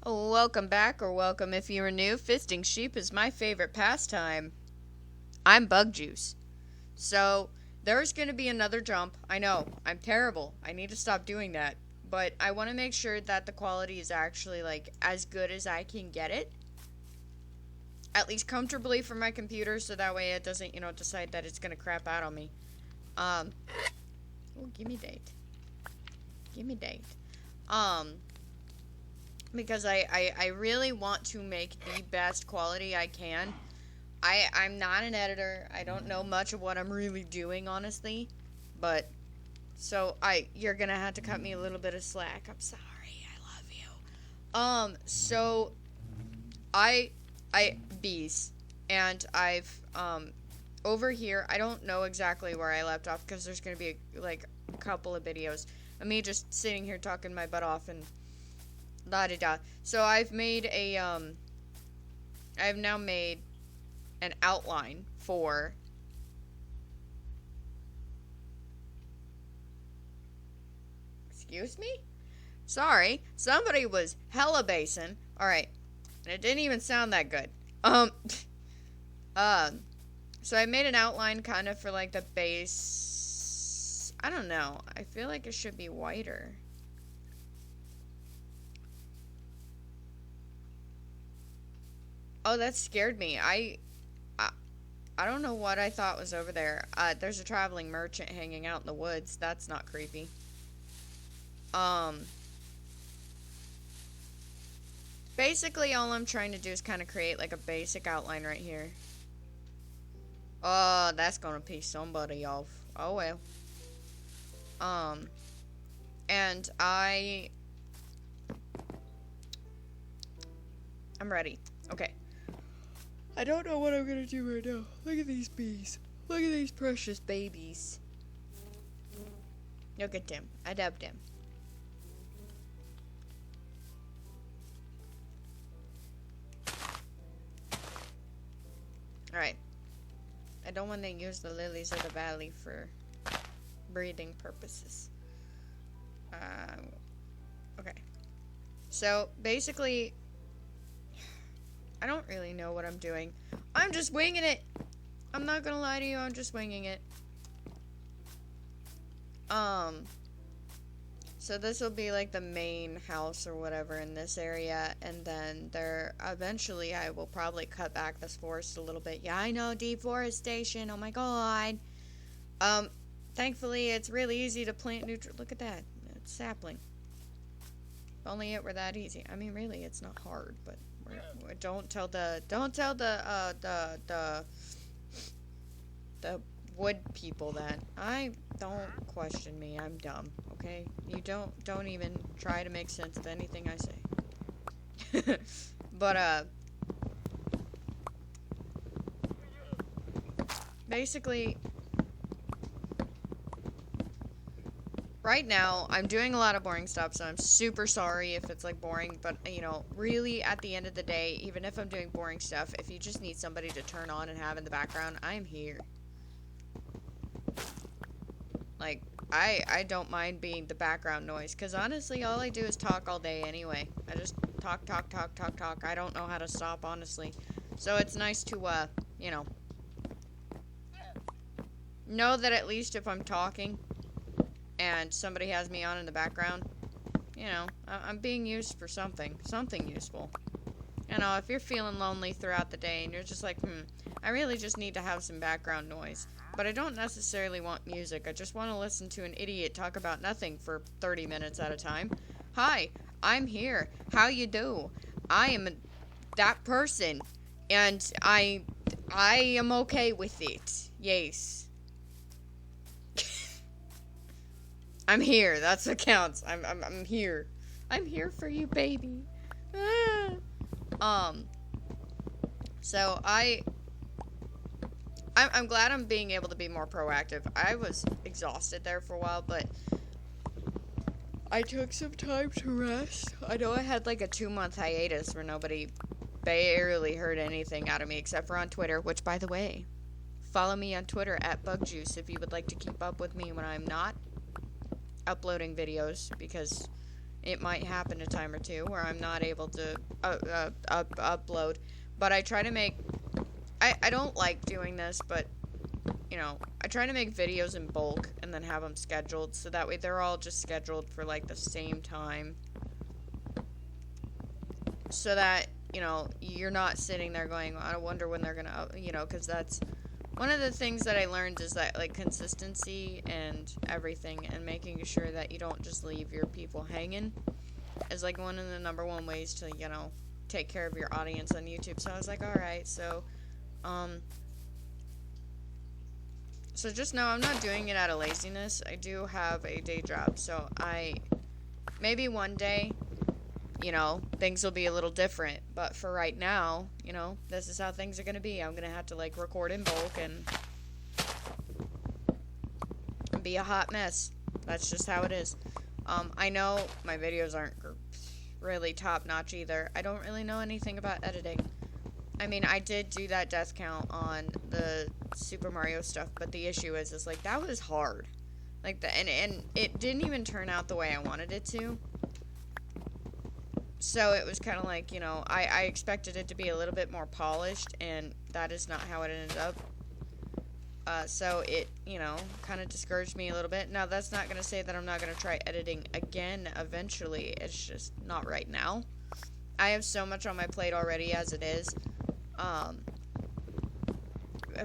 Oh, welcome back, or welcome if you are new. Fisting sheep is my favorite pastime. I'm BuggJoose. So, there's going to be another jump. I know, I'm terrible. I need to stop doing that. But I want to make sure that the quality is actually, like, as good as I can get it. At least comfortably for my computer, so that way it doesn't, decide that it's going to crap out on me. Oh, give me date. Give me date. Because I really want to make the best quality I can. I'm not an editor. I don't know much of what I'm really doing, honestly. But, so, you're gonna have to cut me a little bit of slack. I'm sorry. I love you. So, bees. And I've, over here, I don't know exactly where I left off, because there's gonna be, a couple of videos of me just sitting here talking my butt off and la-da-da. So I've now made an outline for excuse me? Sorry, somebody was hella basing. Alright. And it didn't even sound that good. So I made an outline kind of for like the base. I don't know. I feel like it should be whiter. Oh, that scared me. I don't know what I thought was over there. There's a traveling merchant hanging out in the woods. That's not creepy. Basically all I'm trying to do is kind of create like a basic outline right here. Oh, that's gonna piss somebody off. Oh well. And I'm ready. Okay. I don't know what I'm gonna do right now. Look at these bees. Look at these precious babies. Look at them. I love them. Alright. I don't want to use the lilies of the valley for breeding purposes. Okay. So, basically, I don't really know what I'm doing. I'm just winging it. I'm not gonna lie to you, I'm just winging it. So this will be like the main house or whatever in this area, and then eventually I will probably cut back this forest a little bit. Yeah, I know, deforestation, oh my god. Thankfully it's really easy to plant look at that, it's sapling. If only it were that easy. I mean, really, it's not hard, but don't tell the wood people that. Don't question me. I'm dumb. Okay, you don't even try to make sense of anything I say. But basically, right now, I'm doing a lot of boring stuff, so I'm super sorry if it's, like, boring, but, really, at the end of the day, even if I'm doing boring stuff, if you just need somebody to turn on and have in the background, I'm here. Like, I don't mind being the background noise, because honestly, all I do is talk all day anyway. I just talk. I don't know how to stop, honestly. So it's nice to, know that at least if I'm talking and somebody has me on in the background, I'm being used for something useful. If you're feeling lonely throughout the day and you're just like, I really just need to have some background noise, but I don't necessarily want music, I just want to listen to an idiot talk about nothing for 30 minutes at a time. Hi, I'm here. How you do? I am that person, and I am okay with it. Yes. I'm here. That's what counts. I'm here. I'm here for you, baby. So I'm glad I'm being able to be more proactive. I was exhausted there for a while, but I took some time to rest. I know I had like a 2-month hiatus where nobody barely heard anything out of me except for on Twitter, which, by the way, follow me on Twitter at BuggJoose if you would like to keep up with me when I'm not uploading videos, because it might happen a time or two where I'm not able to upload. But I try to make... I don't like doing this, but, you know, I try to make videos in bulk and then have them scheduled, so that way they're all just scheduled for, like, the same time. So that, you know, you're not sitting there going, I wonder when they're gonna, you know, because that's... One of the things that I learned is that, like, consistency and everything, and making sure that you don't just leave your people hanging, is, like, one of the #1 ways to, you know, take care of your audience on YouTube. So I was like, alright, so just know I'm not doing it out of laziness. I do have a day job, so maybe one day, you know, things will be a little different, but for right now, you know, this is how things are gonna be. I'm gonna have to, like, record in bulk and be a hot mess. That's just how it is. I know my videos aren't really top-notch either. I don't really know anything about editing. I mean, I did do that death count on the Super Mario stuff, but the issue is like, that was hard. Like, and it didn't even turn out the way I wanted it to. So it was kind of like, you know, I expected it to be a little bit more polished, and that is not how it ended up. So it, you know, kind of discouraged me a little bit. Now, that's not going to say that I'm not going to try editing again eventually. It's just not right now. I have so much on my plate already as it is.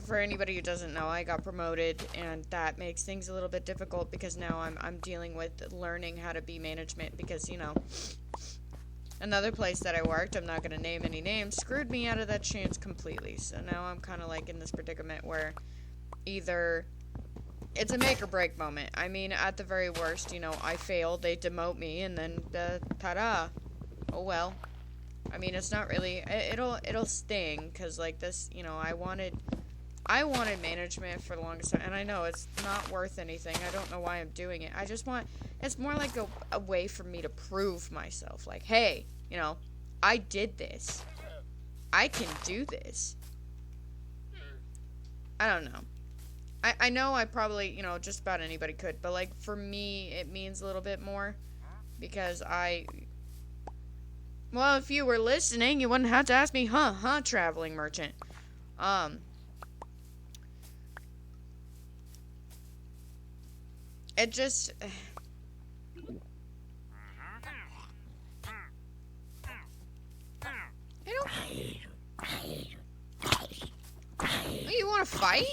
For anybody who doesn't know, I got promoted, and that makes things a little bit difficult because now I'm dealing with learning how to be management because, you know... Another place that I worked, I'm not going to name any names, screwed me out of that chance completely. So now I'm kind of like in this predicament where either it's a make or break moment. I mean, at the very worst, you know, I fail, they demote me, and then, ta-da. Oh well. I mean, it's not really, it'll sting, because like this, you know, I wanted management for the longest time, and I know it's not worth anything. I don't know why I'm doing it. I just want, it's more like a way for me to prove myself. Like, hey, you know, I did this. I can do this. I don't know. I know I probably, you know, just about anybody could, but like for me, it means a little bit more because well, if you were listening, you wouldn't have to ask me, traveling merchant. It just... You want to fight?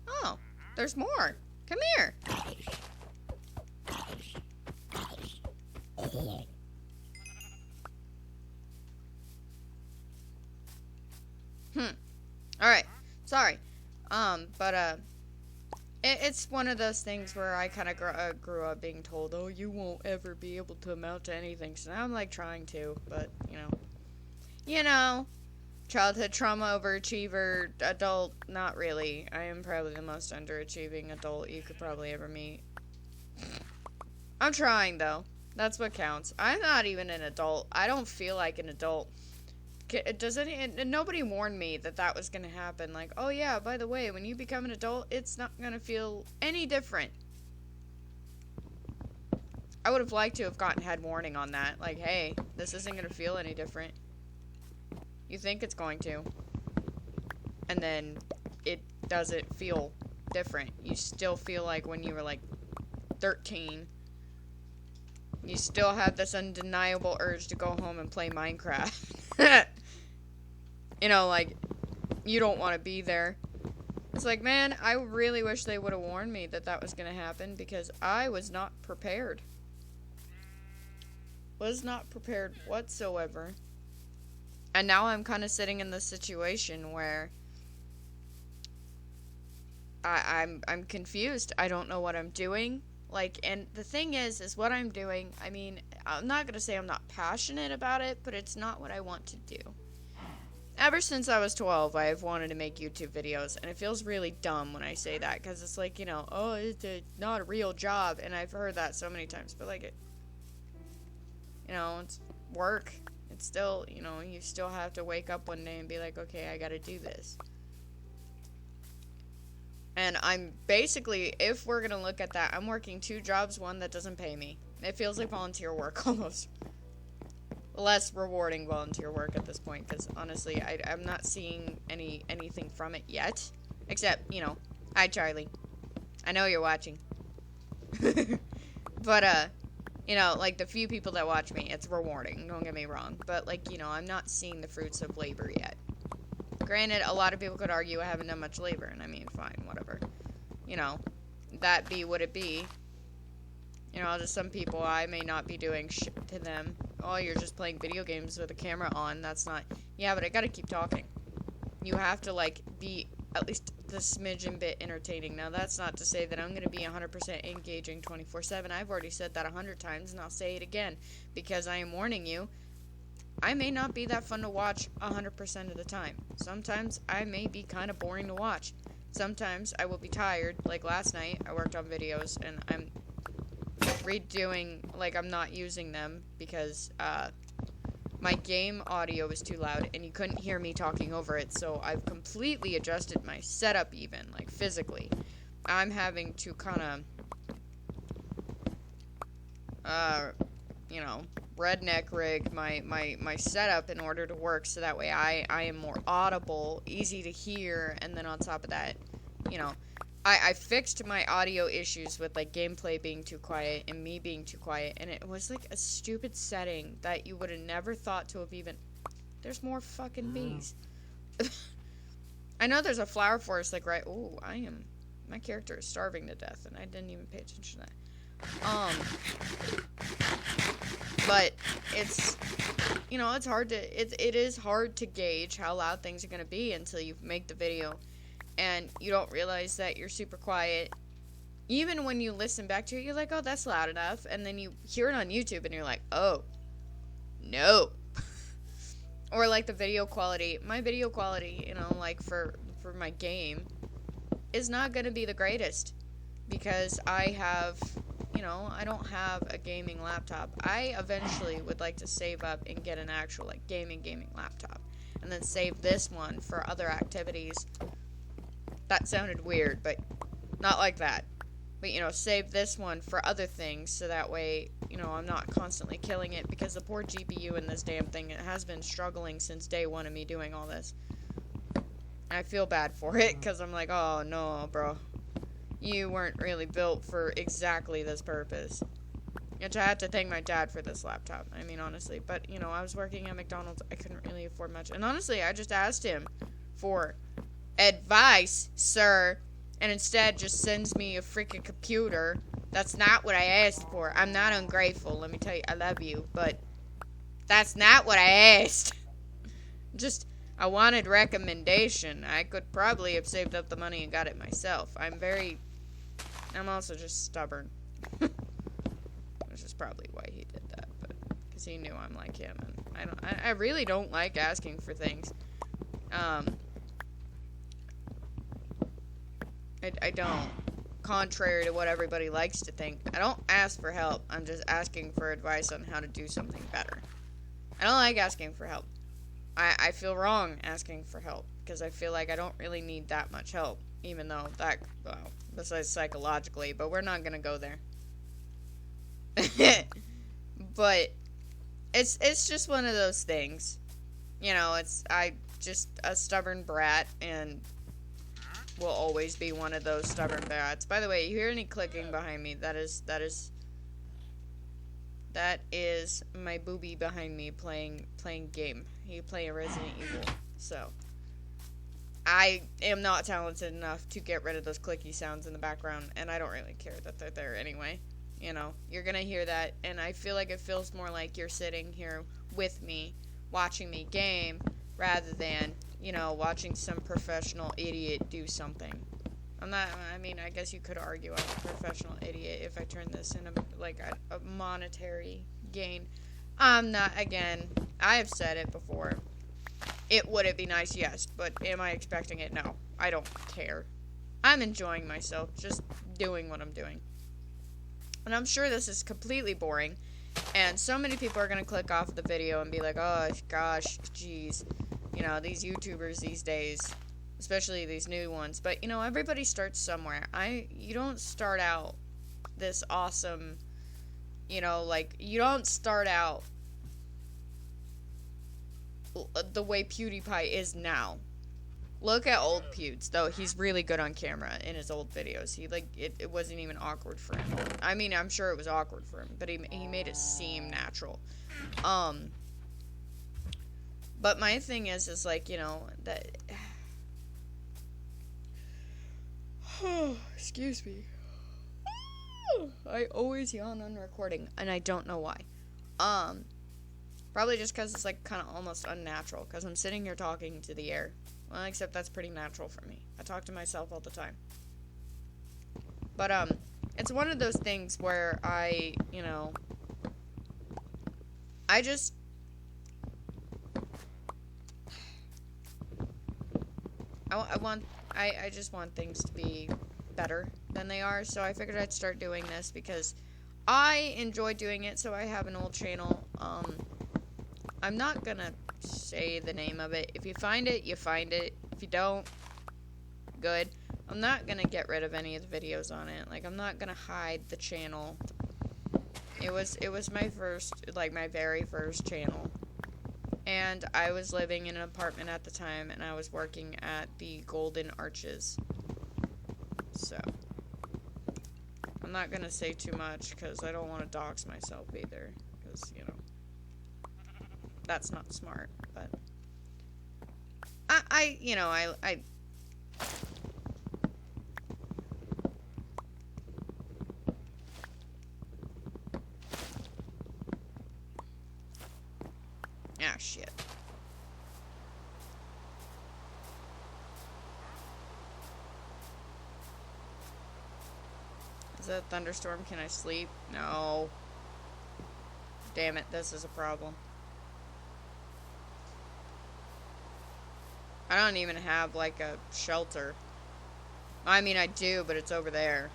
Oh, there's more. Come here. Alright. Sorry. It's one of those things where I kind of grew up being told, oh, you won't ever be able to amount to anything. So now I'm, like, trying to, but, you know, childhood trauma, overachiever, adult, not really. I am probably the most underachieving adult you could probably ever meet. I'm trying, though. That's what counts. I'm not even an adult. I don't feel like an adult. Nobody warned me that was going to happen. Like, oh yeah, by the way, when you become an adult, it's not going to feel any different. I would have liked to have gotten head warning on that. Like, hey, this isn't going to feel any different. You think it's going to. And then it doesn't feel different. You still feel like when you were like 13. You still have this undeniable urge to go home and play Minecraft. You know, like, you don't want to be there. It's like, man, I really wish they would have warned me that was going to happen because I was not prepared. Was not prepared whatsoever. And now I'm kind of sitting in this situation where I'm confused. I don't know what I'm doing. Like, and the thing is what I'm doing, I mean, I'm not going to say I'm not passionate about it, but it's not what I want to do. Ever since I was 12, I've wanted to make YouTube videos, and it feels really dumb when I say that, because it's like, you know, oh, it's not a real job, and I've heard that so many times, but like, you know, it's work. It's still, you know, you still have to wake up one day and be like, okay, I gotta do this. And I'm basically, if we're going to look at that, I'm working 2 jobs, one that doesn't pay me. It feels like volunteer work almost. Less rewarding volunteer work at this point, because honestly, I'm not seeing anything from it yet. Except, you know, hi Charlie. I know you're watching. But, you know, like, the few people that watch me, it's rewarding, don't get me wrong. But, like, you know, I'm not seeing the fruits of labor yet. Granted, a lot of people could argue I haven't done much labor, and I mean, fine, whatever. You know, that be what it be. You know, to some people, I may not be doing shit to them. Oh, you're just playing video games with a camera on, that's not... Yeah, but I gotta keep talking. You have to, like, be at least the smidgen bit entertaining. Now, that's not to say that I'm gonna be 100% engaging 24/7. I've already said that 100 times, and I'll say it again. Because I am warning you, I may not be that fun to watch 100% of the time. Sometimes I may be kind of boring to watch. Sometimes I will be tired. Like last night, I worked on videos, and I'm redoing, like, I'm not using them because my game audio was too loud, and you couldn't hear me talking over it, so I've completely adjusted my setup even, like, physically. I'm having to kind of, you know, redneck rig my setup in order to work, so that way I am more audible, easy to hear, and then on top of that, you know, I fixed my audio issues with, like, gameplay being too quiet and me being too quiet, and it was, like, a stupid setting that you would have never thought to have even... There's more fucking bees. I know there's a flower forest, like, right... Ooh, my character is starving to death, and I didn't even pay attention to that. But it's, you know, it's hard to... It is hard to gauge how loud things are gonna be until you make the video. And you don't realize that you're super quiet. Even when you listen back to it, you're like, oh, that's loud enough. And then you hear it on YouTube, and you're like, oh, no. Or, like, the video quality. My video quality, you know, like, for my game, is not going to be the greatest. Because I have, you know, I don't have a gaming laptop. I eventually would like to save up and get an actual, like, gaming laptop. And then save this one for other activities. That sounded weird, but not like that. But, you know, save this one for other things, so that way, you know, I'm not constantly killing it, because the poor GPU in this damn thing, it has been struggling since day one of me doing all this. I feel bad for it, because I'm like, oh, no, bro. You weren't really built for exactly this purpose. Which I had to thank my dad for this laptop, I mean, honestly. But, you know, I was working at McDonald's, I couldn't really afford much. And honestly, I just asked him for... advice, sir, and instead just sends me a freaking computer. That's not what I asked for. I'm not ungrateful, let me tell you, I love you, but that's not what I asked. Just, I wanted recommendation. I could probably have saved up the money and got it myself. I'm also just stubborn. Which is probably why he did that, but, because he knew I'm like him, and I really don't like asking for things. I don't. Contrary to what everybody likes to think. I don't ask for help. I'm just asking for advice on how to do something better. I don't like asking for help. I feel wrong asking for help, because I feel like I don't really need that much help. Even though that, well, besides psychologically, but we're not gonna go there. But it's just one of those things. You know, I just a stubborn brat, and will always be one of those stubborn brats. By the way, you hear any clicking behind me? That is my booby behind me playing game. He playing Resident Evil. So I am not talented enough to get rid of those clicky sounds in the background, and I don't really care that they're there anyway. You know, you're gonna hear that, and I feel like it feels more like you're sitting here with me, watching me game, rather than, you know, watching some professional idiot do something. I mean, I guess you could argue I'm a professional idiot if I turn this into, like, a monetary gain. I'm not, again, I have said it before. Would it be nice? Yes. But am I expecting it? No. I don't care. I'm enjoying myself, just doing what I'm doing. And I'm sure this is completely boring, and so many people are going to click off the video and be like, oh, gosh, jeez. You know, these YouTubers these days, especially these new ones. But, you know, everybody starts somewhere. You don't start out this awesome, you know, like, you don't start out the way PewDiePie is now. Look at old Pewds, though. He's really good on camera in his old videos. He, like, it wasn't even awkward for him. I mean, I'm sure it was awkward for him, but he made it seem natural. But my thing is like, you know, that... Excuse me. I always yawn on recording, and I don't know why. Probably just because it's, like, kind of almost unnatural, because I'm sitting here talking to the air. Well, except that's pretty natural for me. I talk to myself all the time. But, it's one of those things where I, you know, I just... I just want things to be better than they are, so I figured I'd start doing this because I enjoy doing it, so I have an old channel. I'm not gonna say the name of it. If you find it, you find it. If you don't, good. I'm not gonna get rid of any of the videos on it. Like, I'm not gonna hide the channel. It was my first, like, my very first channel. And I was living in an apartment at the time, and I was working at the Golden Arches. So, I'm not gonna say too much, because I don't want to dox myself either. Because, you know, that's not smart, but... you know, I... Ah, shit. Is that a thunderstorm? Can I sleep? No. Damn it, this is a problem. I don't even have, like, a shelter. I mean, I do, but it's over there.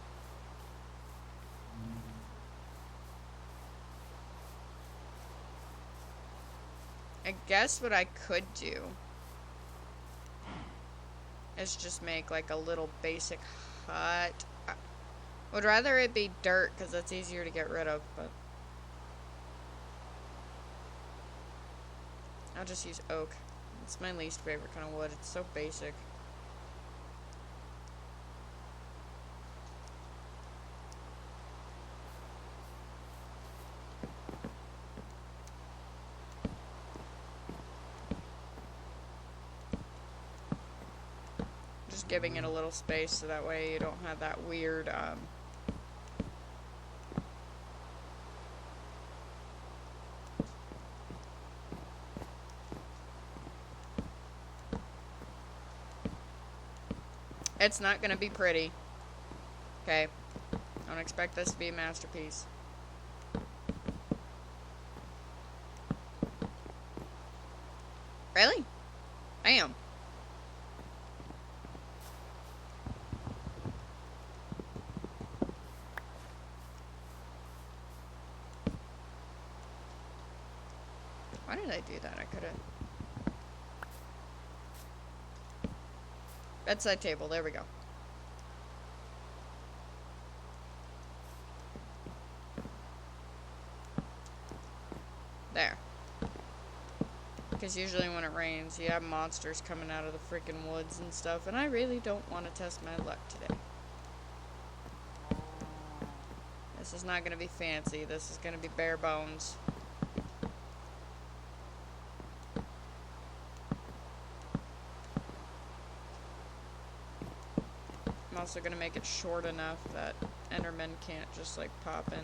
I guess what I could do is just make, like, a little basic hut. I would rather it be dirt, because that's easier to get rid of, but... I'll just use oak. It's my least favorite kind of wood. It's so basic. Just giving it a little space so that way you don't have that weird, It's not gonna be pretty. Okay. Don't expect this to be a masterpiece. Really? I am. Why did I do that? I could've... Bedside table, there we go. There. Because usually when it rains, you have monsters coming out of the freaking woods and stuff, and I really don't want to test my luck today. This is not going to be fancy, this is going to be bare bones. I'm also going to make it short enough that Endermen can't just, like, pop in.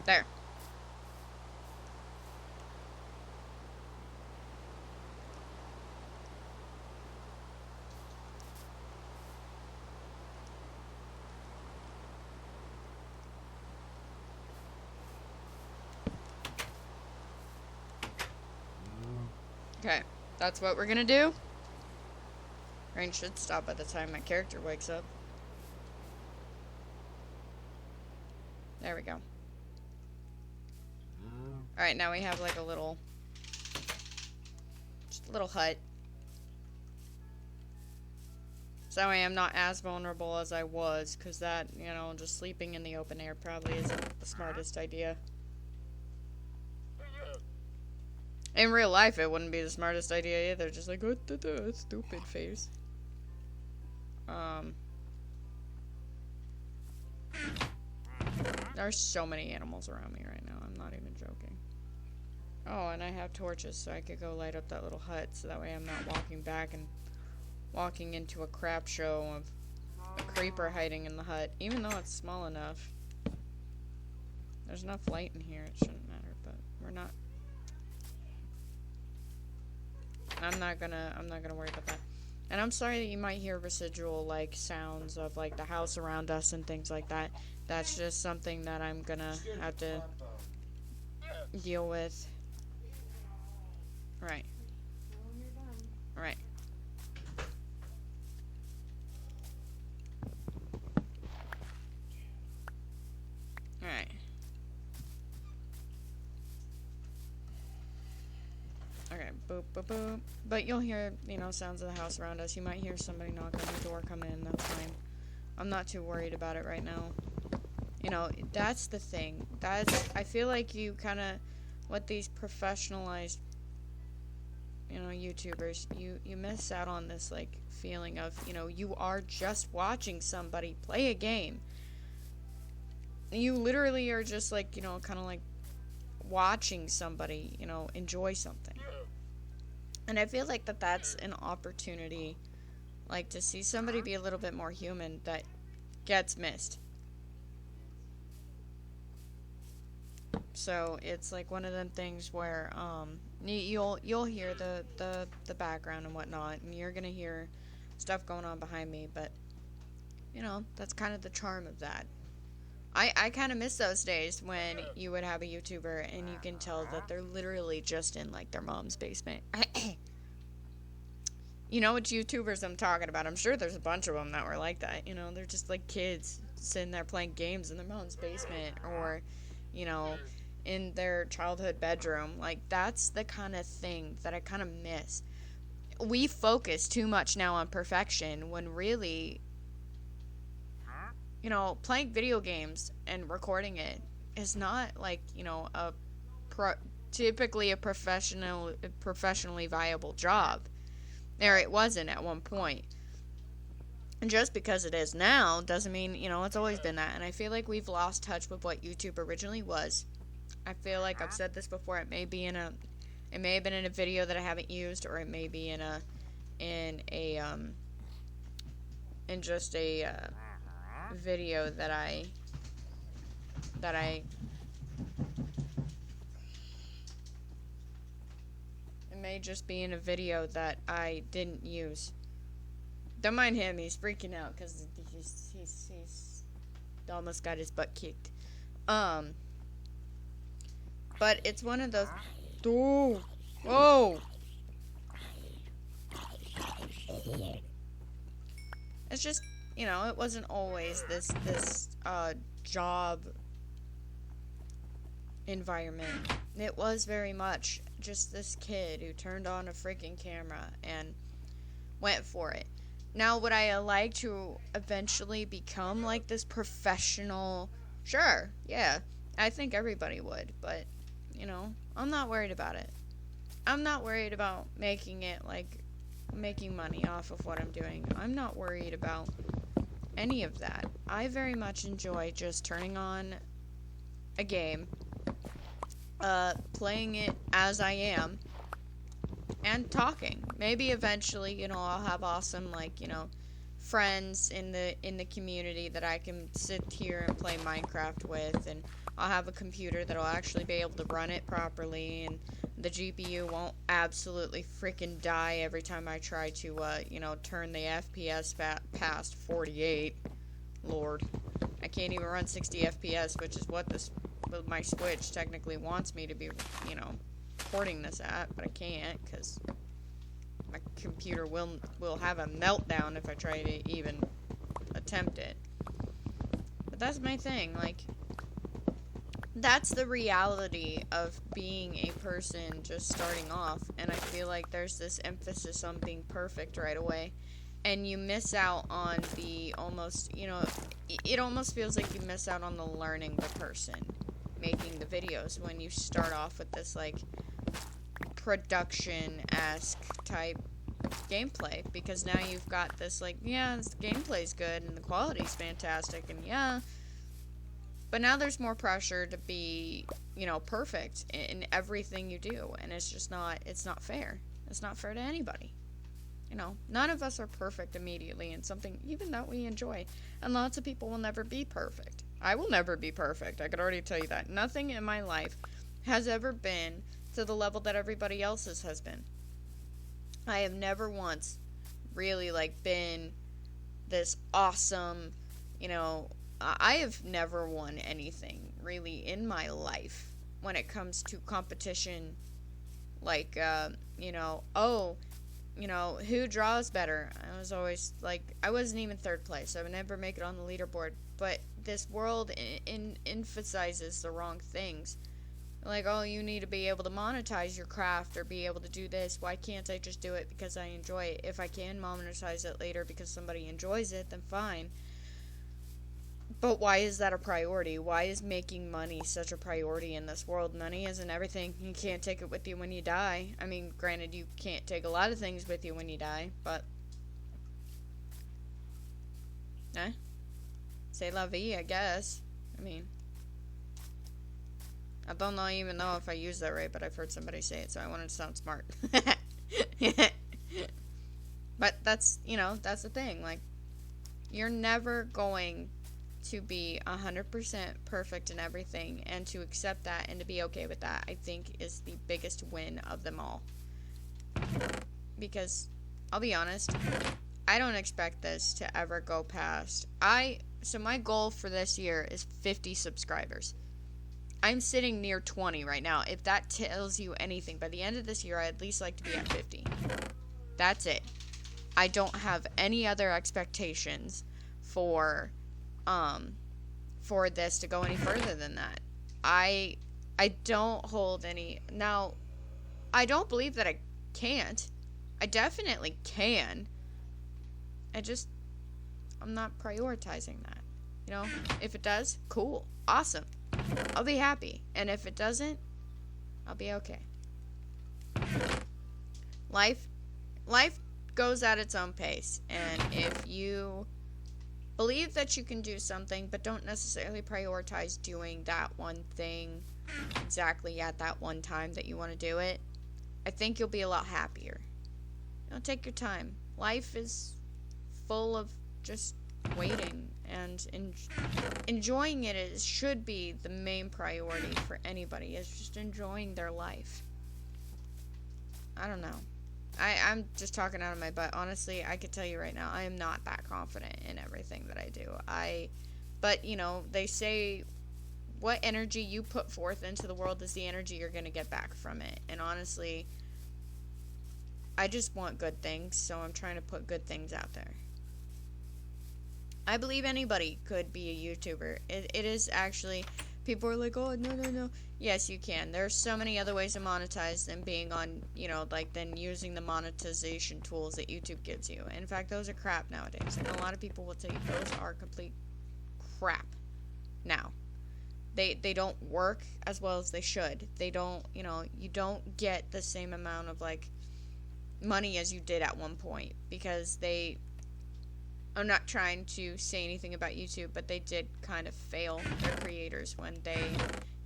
There. Okay. That's what we're gonna do. Rain should stop by the time my character wakes up. There we go. Alright, now we have like a little little hut. So that way I'm not as vulnerable as I was, because that, you know, just sleeping in the open air probably isn't the smartest idea. In real life, it wouldn't be the smartest idea either. Just like, what the stupid face. There's so many animals around me right now. I'm not even joking. Oh, and I have torches, so I could go light up that little hut, so that way I'm not walking back and walking into a crap show of a creeper hiding in the hut, even though it's small enough. There's enough light in here, it shouldn't matter, but we're not. I'm not gonna worry about that. And I'm sorry that you might hear residual, like, sounds of, like, the house around us and things like that. That's just something that I'm gonna have to deal with. Right. Right. Alright. Okay, boop, boop, boop. But you'll hear, you know, sounds of the house around us. You might hear somebody knock on the door come in, that's fine. I'm not too worried about it right now. You know, that's the thing. I feel like you kind of, with these professionalized, you know, YouTubers, you miss out on this, like, feeling of, you know, you are just watching somebody play a game. You literally are just, like, you know, kind of like watching somebody, you know, enjoy something. And I feel like that's an opportunity, like, to see somebody be a little bit more human that gets missed. So it's like one of them things where you'll hear the background and whatnot, and you're gonna hear stuff going on behind me, but you know, that's kind of the charm of that. I kind of miss those days when you would have a YouTuber and you can tell that they're literally just in, like, their mom's basement. You know which YouTubers I'm talking about. I'm sure there's a bunch of them that were like that. You know, they're just like kids sitting there playing games in their mom's basement, or, you know, in their childhood bedroom. Like, that's the kind of thing that I kind of miss. We focus too much now on perfection when really, you know, playing video games and recording it is not, like, you know, typically a professionally viable job. There it wasn't at one point. And just because it is now doesn't mean, you know, it's always been that. And I feel like we've lost touch with what YouTube originally was. I feel like I've said this before. It may have been in a video that I haven't used, or it may be in just a video that I it may just be in a video that I didn't use. Don't mind him, he's freaking out because he's almost got his butt kicked. But it's one of those. Oh, whoa! It's just, you know, it wasn't always this job environment. It was very much just this kid who turned on a freaking camera and went for it. Now, would I like to eventually become like this professional? Sure, yeah. I think everybody would, but, you know, I'm not worried about it. I'm not worried about making money off of what I'm doing. I'm not worried about any of that. I very much enjoy just turning on a game, playing it as I am, and talking. Maybe eventually, you know, I'll have awesome, like, you know, friends in the community that I can sit here and play Minecraft with, and I'll have a computer that'll actually be able to run it properly, and the GPU won't absolutely freaking die every time I try to, you know, turn the FPS past 48. Lord. I can't even run 60 FPS, which is what my Switch technically wants me to be, you know, porting this at, but I can't, because my computer will have a meltdown if I try to even attempt it. But that's my thing, like, that's the reality of being a person just starting off. And I feel like there's this emphasis on being perfect right away. And you miss out on the almost, it almost feels like you miss out on the learning the person making the videos when you start off with this, like, production-esque type gameplay. Because now you've got this, like, yeah, this gameplay's good and the quality's fantastic, and yeah. But now there's more pressure to be, perfect in everything you do. And it's just not, it's not fair. It's not fair to anybody. None of us are perfect immediately in something even that we enjoy. And lots of people will never be perfect. I will never be perfect. I could already tell you that. Nothing in my life has ever been to the level that everybody else's has been. I have never once really, like, been this awesome, I have never won anything really in my life when it comes to competition. Like, who draws better? I was always, like, I wasn't even third place. I would never make it on the leaderboard. But this world emphasizes the wrong things. Like, oh, you need to be able to monetize your craft or be able to do this. Why can't I just do it because I enjoy it? If I can monetize it later because somebody enjoys it, then fine. But why is that a priority? Why is making money such a priority in this world? Money isn't everything. You can't take it with you when you die. I mean, granted, you can't take a lot of things with you when you die, but... C'est la vie, I guess. I mean... I don't even know if I use that right, but I've heard somebody say it, so I wanted to sound smart. But that's, that's the thing. Like, you're never going to be 100% perfect in everything, and to accept that and to be okay with that, I think, is the biggest win of them all. Because, I'll be honest, I don't expect this to ever go past. So my goal for this year is 50 subscribers. I'm sitting near 20 right now. If that tells you anything, by the end of this year, I'd at least like to be at 50. That's it. I don't have any other expectations for this to go any further than that. I don't hold any... Now, I don't believe that I can't. I definitely can. I'm not prioritizing that. If it does, cool. Awesome. I'll be happy. And if it doesn't, I'll be okay. Life goes at its own pace. And if you believe that you can do something, but don't necessarily prioritize doing that one thing exactly at that one time that you want to do it, I think you'll be a lot happier. Take your time. Life is full of just waiting, and enjoying it should be the main priority for anybody, is just enjoying their life. I don't know. I'm just talking out of my butt. Honestly, I could tell you right now, I am not that confident in everything that I do. But, they say what energy you put forth into the world is the energy you're going to get back from it. And honestly, I just want good things, so I'm trying to put good things out there. I believe anybody could be a YouTuber. It is actually... People are like, oh, no. Yes, you can. There's so many other ways to monetize than being on, than using the monetization tools that YouTube gives you. In fact, those are crap nowadays. And a lot of people will tell you those are complete crap now. They don't work as well as they should. They don't, you don't get the same amount of, like, money as you did at one point. Because I'm not trying to say anything about YouTube, but they did kind of fail their creators when they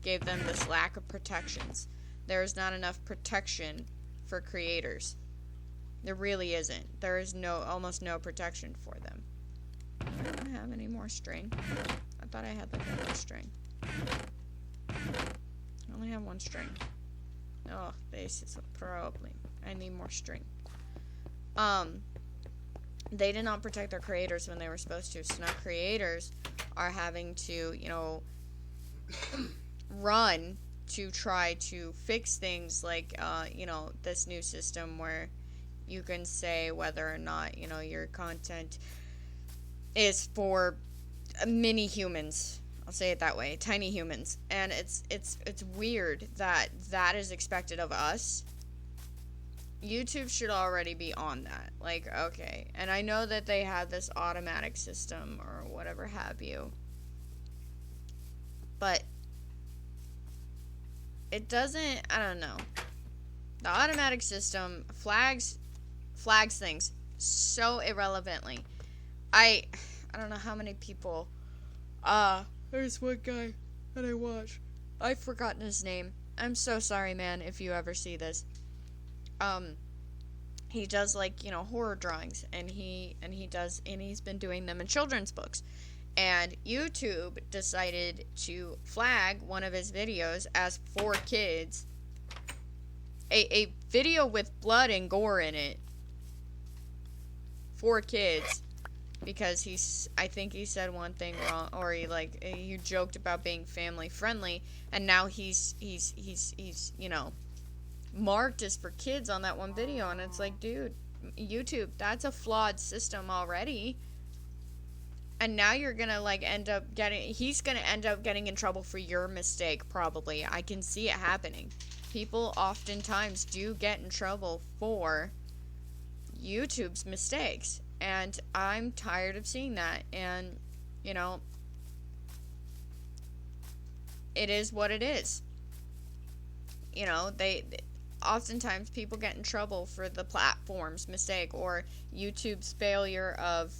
gave them this lack of protections. There is not enough protection for creators. There really isn't. There is almost no protection for them. I don't have any more string. I thought I had like more string. I only have one string. Oh, this is a problem. I need more string. They did not protect their creators when they were supposed to. So now creators are having to, run to try to fix things like, this new system where you can say whether or not, your content is for mini humans. I'll say it that way, tiny humans. And it's weird that that is expected of us. YouTube should already be on that. Like, okay. And I know that they have this automatic system or whatever have you. But it doesn't, I don't know. The automatic system flags things so irrelevantly. I don't know how many people, there's one guy that I watch. I've forgotten his name. I'm so sorry, man, if you ever see this. He does, like, you know, horror drawings, and he's been doing them in children's books. And YouTube decided to flag one of his videos as for kids. A video with blood and gore in it. For kids. Because I think he said one thing wrong, or he joked about being family friendly, and now he's you know, marked as for kids on that one video, and it's like, dude, YouTube, that's a flawed system already. And now you're gonna he's gonna end up getting in trouble for your mistake, probably. I can see it happening. People oftentimes do get in trouble for YouTube's mistakes. And I'm tired of seeing that. And, you know, it is what it is. You know, oftentimes people get in trouble for the platform's mistake or YouTube's failure of,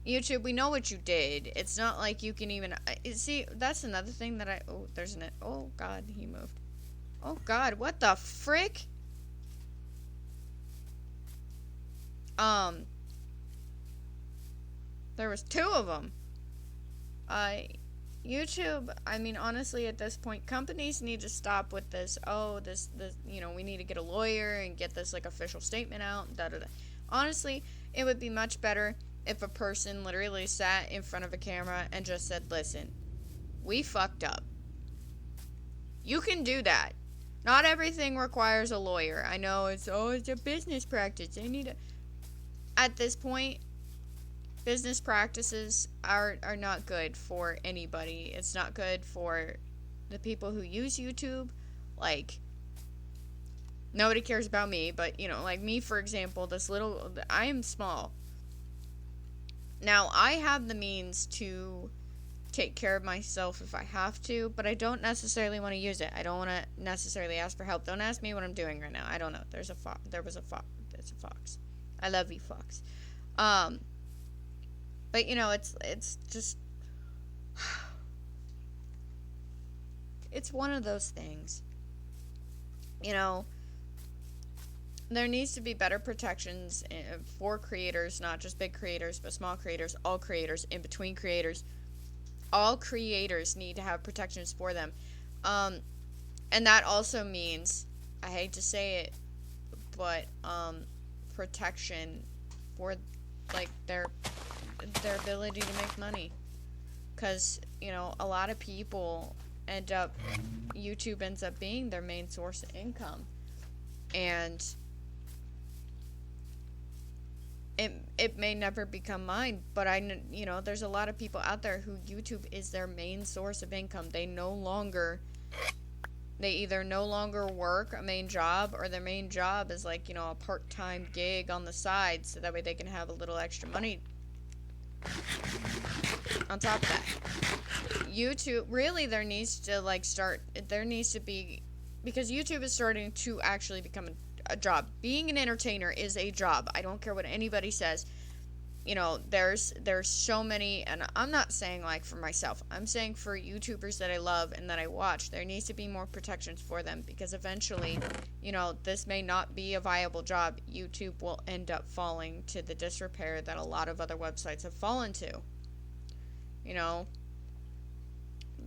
YouTube, we know what you did. It's not like you can even, see, that's another thing that oh, God, he moved. Oh, God, what the frick? There was 2 of them. YouTube, I mean, honestly, at this point, companies need to stop with this, you know, we need to get a lawyer and get this, like, official statement out, da-da-da. Honestly, it would be much better if a person literally sat in front of a camera and just said, listen, we fucked up. You can do that. Not everything requires a lawyer. I know it's a business practice. They need to... At this point, business practices are not good for anybody. It's not good for the people who use YouTube. Like, nobody cares about me, but, you know, like me, for example, I am small. Now, I have the means to take care of myself if I have to, but I don't necessarily want to use it. I don't want to necessarily ask for help. Don't ask me what I'm doing right now. I don't know. There was a fox. There's a fox. I love you, fox. But, you know, it's just... It's one of those things. You know, there needs to be better protections for creators, not just big creators, but small creators, all creators, in between creators. All creators need to have protections for them. And that also means, I hate to say it, but protection for, like, their ability to make money. Because, you know, a lot of people YouTube ends up being their main source of income. And it may never become mine, but you know, there's a lot of people out there who YouTube is their main source of income. They either no longer work a main job, or their main job is, like, you know, a part-time gig on the side, so that way they can have a little extra money on top of that. YouTube, really, there needs to be, because YouTube is starting to actually become a job. Being an entertainer is a job. I don't care what anybody says. You know, there's so many, and I'm not saying, like, for myself. I'm saying for YouTubers that I love and that I watch, there needs to be more protections for them, because eventually, you know, this may not be a viable job. YouTube will end up falling to the disrepair that a lot of other websites have fallen to. You know,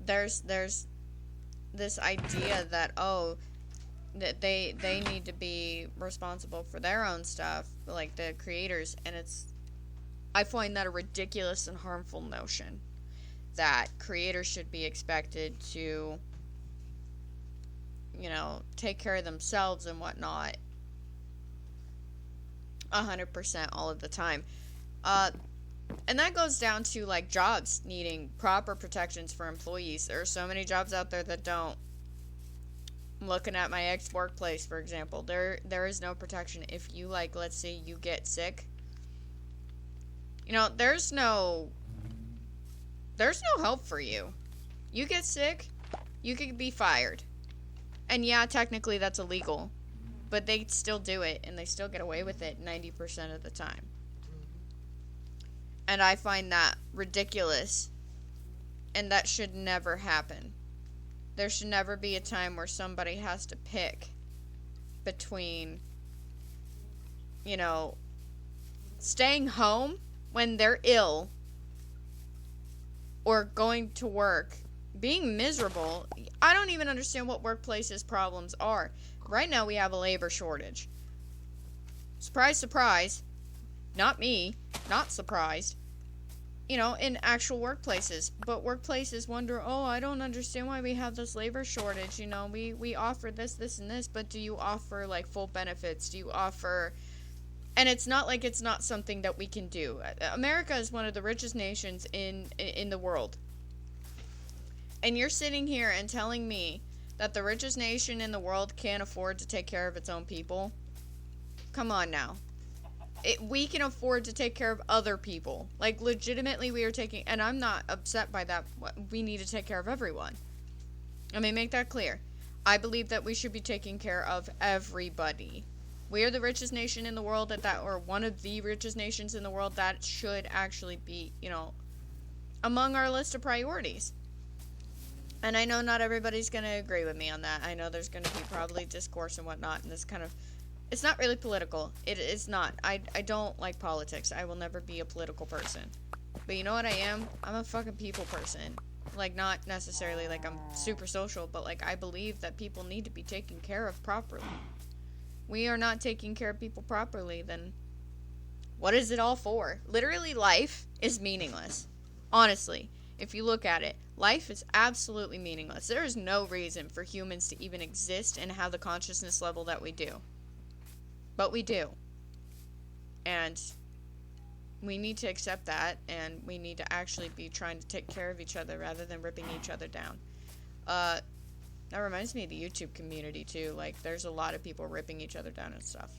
there's this idea that, that they need to be responsible for their own stuff, like the creators, and I find that a ridiculous and harmful notion, that creators should be expected to, you know, take care of themselves and whatnot 100% all of the time. And that goes down to, like, jobs needing proper protections for employees. There are so many jobs out there that don't. I'm looking at my ex-workplace, for example. There is no protection. If you, like, let's say you get sick, you know, there's no help for you. You get sick, you could be fired. And yeah, technically that's illegal. But they still do it, and they still get away with it 90% of the time. And I find that ridiculous. And that should never happen. There should never be a time where somebody has to pick between, you know, staying home when they're ill or going to work, being miserable. I don't even understand what workplaces' problems are. Right now we have a labor shortage. Surprise, surprise. Not me. Not surprised. You know, in actual workplaces. But workplaces wonder, oh, I don't understand why we have this labor shortage. You know, we offer this, and this, but do you offer, like, full benefits? Do you offer... And it's not like it's not something that we can do. America is one of the richest nations in the world. And you're sitting here and telling me that the richest nation in the world can't afford to take care of its own people? Come on now. We can afford to take care of other people. Like, legitimately, we are taking... And I'm not upset by that. We need to take care of everyone. Let me make that clear. I believe that we should be taking care of everybody. We are the richest nation in the world or one of the richest nations in the world. That should actually be, you know, among our list of priorities. And I know not everybody's going to agree with me on that. I know there's going to be probably discourse and whatnot, and this kind of... It's not really political. It's not. I don't like politics. I will never be a political person. But you know what I am? I'm a fucking people person. Like, not necessarily like I'm super social, but, like, I believe that people need to be taken care of properly. We are not taking care of people properly, then what is it all for? Literally, life is meaningless. Honestly, if you look at it, life is absolutely meaningless. There is no reason for humans to even exist and have the consciousness level that we do. But we do. And we need to accept that, and we need to actually be trying to take care of each other rather than ripping each other down. That reminds me of the YouTube community, too. Like, there's a lot of people ripping each other down and stuff.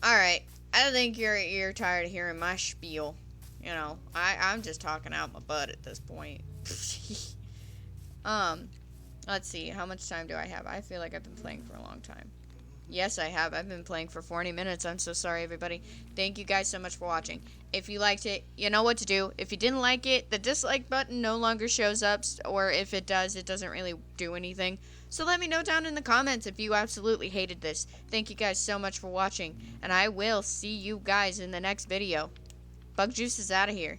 Alright. I think you're tired of hearing my spiel. You know, I'm just talking out my butt at this point. Let's see. How much time do I have? I feel like I've been playing for a long time. Yes, I have. I've been playing for 40 minutes. I'm so sorry, everybody. Thank you guys so much for watching. If you liked it, you know what to do. If you didn't like it, the dislike button no longer shows up, or if it does, it doesn't really do anything. So let me know down in the comments if you absolutely hated this. Thank you guys so much for watching, and I will see you guys in the next video. BuggJoose is out of here.